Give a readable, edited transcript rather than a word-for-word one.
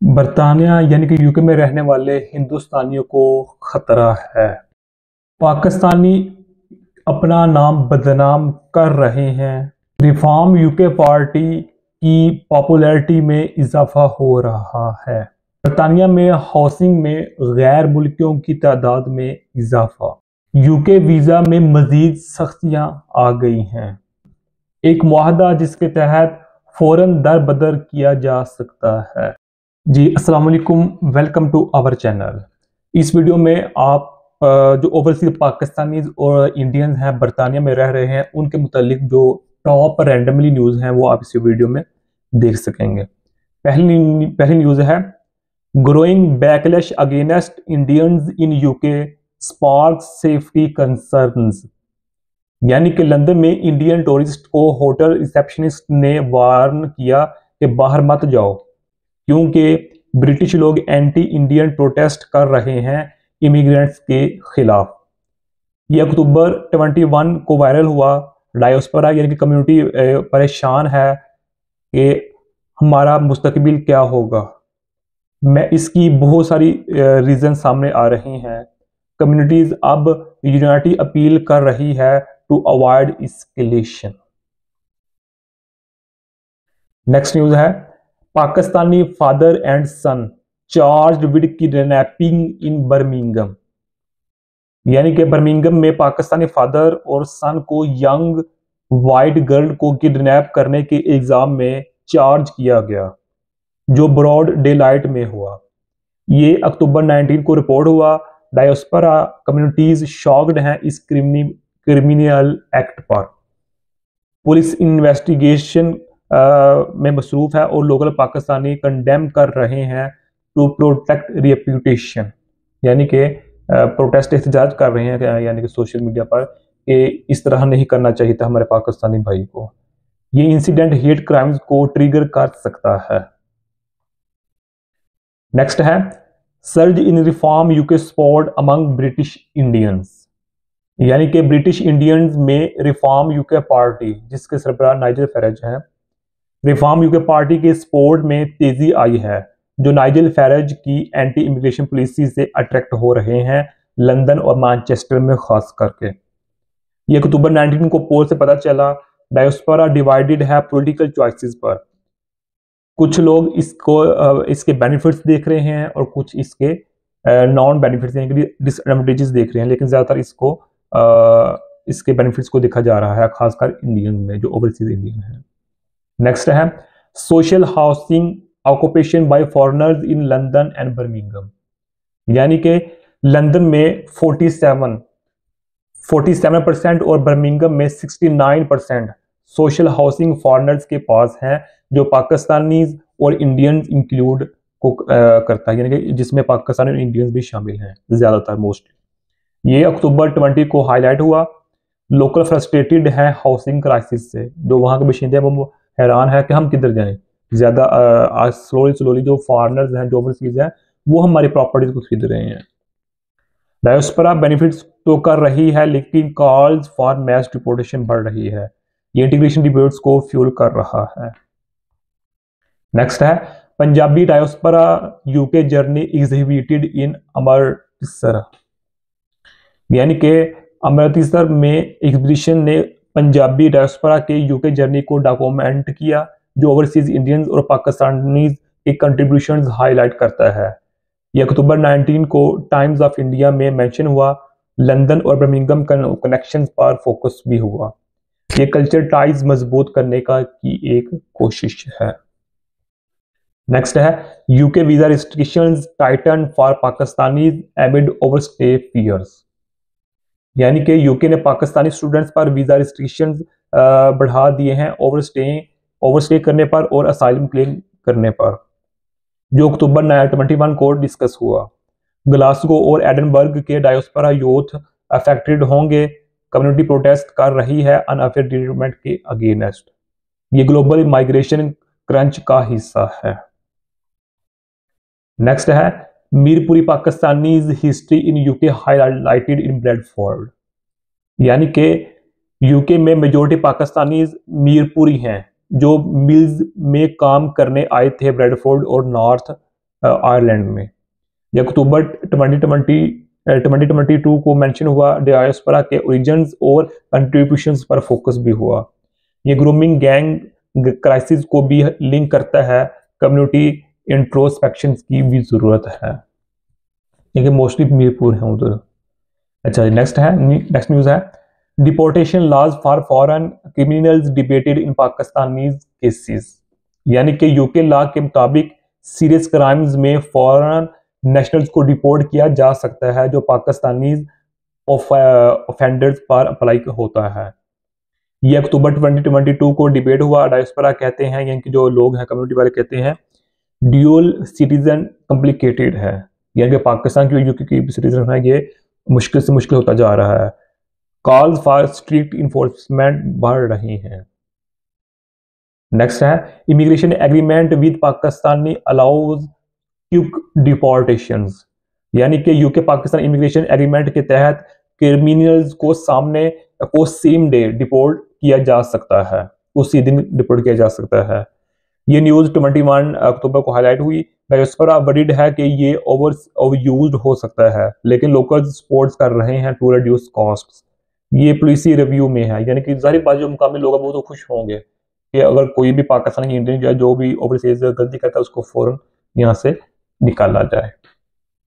बरतानिया यानी कि यूके में रहने वाले हिंदुस्तानियों को खतरा है। पाकिस्तानी अपना नाम बदनाम कर रहे हैं। रिफॉर्म यूके पार्टी की पॉपुलैरिटी में इजाफा हो रहा है। बरतानिया में हाउसिंग में गैर मुल्कियों की तादाद में इजाफा। यूके वीज़ा में मजीद सख्तियां आ गई हैं। एक मुआहदा जिसके तहत फौरन दर बदर किया जा सकता है। जी अस्सलाम वालेकुम, वेलकम टू आवर चैनल। इस वीडियो में आप जो ओवरसीज पाकिस्तानीज और इंडियंस हैं बरतानिया में रह रहे हैं उनके मुतालिक जो टॉप रैंडमली न्यूज़ हैं वो आप इस वीडियो में देख सकेंगे। पहली न्यूज़ है growing backlash against Indians in UK sparks safety concerns. यानी कि लंदन में इंडियन टूरिस्ट को होटल रिसेप्शनिस्ट ने वार्न किया कि बाहर मत जाओ क्योंकि ब्रिटिश लोग एंटी इंडियन प्रोटेस्ट कर रहे हैं इमिग्रेंट्स के खिलाफ। ये अक्टूबर 21 को वायरल हुआ। डायोस्पोरा यानी कि कम्युनिटी परेशान है कि हमारा मुस्तकबिल क्या होगा। मैं इसकी बहुत सारी रीज़न सामने आ रही हैं। कम्युनिटीज़ अब यूनाइटी अपील कर रही है to avoid escalation. Next news है Pakistani father and son charged with kidnapping in Birmingham. यानी कि बर्मिंघम में पाकिस्तानी फादर और सन को यंग वाइट गर्ल को किडनैप करने के इल्जाम में चार्ज किया गया जो ब्रॉड डे लाइट में हुआ। ये अक्टूबर 19 को रिपोर्ट हुआ। डायोस्पोरा कम्युनिटीज शॉक्ड हैं इस क्रिमिनल एक्ट पर। पुलिस इन्वेस्टिगेशन में मसरूफ है और लोकल पाकिस्तानी कंडेम कर रहे हैं टू प्रोटेक्ट रेप्यूटेशन। यानी कि प्रोटेस्ट एहतजाज कर रहे हैं यानी कि सोशल मीडिया पर कि इस तरह नहीं करना चाहिए था हमारे पाकिस्तानी भाई को। ये इंसिडेंट हेट क्राइम्स को ट्रिगर कर सकता है। नेक्स्ट है सर्ज इन reform UK support among British Indians. यानी कि ब्रिटिश इंडियंस में रिफॉर्म यूके पार्टी जिसके सरबराह नाइजल फैरेज हैं, रिफॉर्म यूके पार्टी के सपोर्ट में तेजी आई है जो नाइजल फैरेज की एंटी इमिग्रेशन पॉलिसी से अट्रैक्ट हो रहे हैं लंदन और मैनचेस्टर में खास करके। ये अक्टूबर 19 को पोल से पता चला। डायोस्पोरा डिवाइडेड है पॉलिटिकल चॉइसेस पर। कुछ लोग इसके बेनिफिट्स देख रहे हैं और कुछ इसके नॉन बेनिफिट्स यानी कि डिसएडवांटेजेस देख रहे हैं, लेकिन ज़्यादातर इसके बेनिफिट्स को देखा जा रहा है खासकर इंडियन में जो ओवरसीज इंडियन है। नेक्स्ट है social housing occupation bye foreigners in London and Birmingham. यानी कि लंदन में 47% और बर्मिंघम में 69% सोशल हाउसिंग फॉरेनर्स के पास है जो पाकिस्तानीज और इंडियंस इंक्लूड को करता है, यानी कि जिसमें पाकिस्तानी और इंडियंस भी शामिल हैं ज़्यादातर मोस्टली। ये अक्टूबर 20 को हाईलाइट हुआ। लोकल फ्रस्ट्रेटेड है हाउसिंग क्राइसिस से। जो वहाँ के बाशिंदे हैं वो हैरान है कि हम किधर जाएं। ज़्यादा स्लोली जो फॉरेनर्स हैं जो ओवरसीज हैं वो हमारी प्रॉपर्टीज को खरीद रहे हैं। डायोस्पोरा बेनिफिट्स तो कर रही है लेकिन कॉल्स फॉर मैस डिपोर्टेशन बढ़ रही है। ये इंटीग्रेशन डिबेट्स को फ्यूल कर रहा है। नेक्स्ट है पंजाबी डायोस्पोरा यूके जर्नी एग्जिबिटेड इन अमृतसर। यानी कि अमृतसर में एग्जीबिशन ने पंजाबी डायोस्पोरा के यूके जर्नी को डॉक्यूमेंट किया जो ओवरसीज इंडियंस और पाकिस्तानीज के कंट्रीब्यूशंस हाईलाइट करता है। यह अक्टूबर 19 को टाइम्स ऑफ इंडिया में मेंशन हुआ। लंदन और बर्मिंघम कनेक्शंस पर फोकस भी हुआ। ये कल्चर टाइज मजबूत करने की एक कोशिश है। नेक्स्ट है UK visa restrictions tighten for Pakistanis amid overstay fears. यानी कि यूके ने पाकिस्तानी स्टूडेंट्स पर वीजा रिस्ट्रिक्शंस बढ़ा दिए हैं ओवरस्टे करने पर और असाइलम क्लेम करने पर, जो अक्टूबर 21 को डिस्कस हुआ। ग्लासगो और एडनबर्ग के डायोस्पोरा यूथ अफेक्टेड होंगे। कम्युनिटी प्रोटेस्ट कर रही है अनफेयर ट्रीटमेंट के अगेंस्ट। ये ग्लोबल माइग्रेशन क्रंच का हिस्सा है। नेक्स्ट है Mirpuri Pakistanis history in UK highlighted in Bradford. यानी कि यूके में मेजोरिटी पाकिस्तानीज मीरपुरी हैं जो मिल्स में काम करने आए थे ब्रेडफोर्ड और नॉर्थ आयरलैंड में। ये अक्टूबर 2022 को मेंशन हुआ, डायस्पोरा के ओरिजिन्स और कंट्रीब्यूशंस पर फोकस भी हुआ। ये ग्रूमिंग गैंग क्राइसिस को भी लिंक करता है, कम्युनिटी इंट्रोस्पेक्शन की भी जरूरत है, क्योंकि मोस्टली मीरपुर है उधर। अच्छा, नेक्स्ट न्यूज़ है deportation laws for foreign criminals debated in Pakistani cases. यानी कि यूके लॉ के मुताबिक सीरियस क्राइम्स में फॉरेन नेशनल्स को डिपोर्ट किया जा सकता है जो पाकिस्तानी ऑफेंडर्स पर अप्लाई होता है। ये अक्टूबर 2022 को डिबेट हुआ। डायस्पोरा कहते हैं, यानी कि जो लोग हैं कम्युनिटी वाले कहते हैं ड्यूल सिटीजन कॉम्प्लिकेटेड है, यानी कि पाकिस्तान की यूके की सिटीजन है ये मुश्किल से मुश्किल होता जा रहा है। कॉल्स फॉर स्ट्रिक्ट इन्फोर्समेंट बढ़ रही हैं। नेक्स्ट है immigration agreement with Pakistani allows quick deportations, यानी कि यूके पाकिस्तान इमिग्रेशन एग्रीमेंट के तहत क्रिमिनल्स को सेम डे डिपोर्ट किया जा सकता है, उसी दिन डिपोर्ट किया जा सकता है। ये न्यूज़ 21 अक्टूबर को हाईलाइट हुई। डायस्पोरा वरीड है कि ये ओवर यूज्ड हो सकता है, लेकिन लोकल्स सपोर्ट्स कर रहे हैं टू रिड्यूस कॉस्ट्स। ये पॉलिसी रिव्यू में है, यानी कि जाहिर बात जो मुकामी लोग हैं वो तो खुश होंगे कि अगर कोई भी पाकिस्तानी इंडियन या जो भी ओवरसीज गलती करता है उसको फौरन यहाँ से निकाला जाए।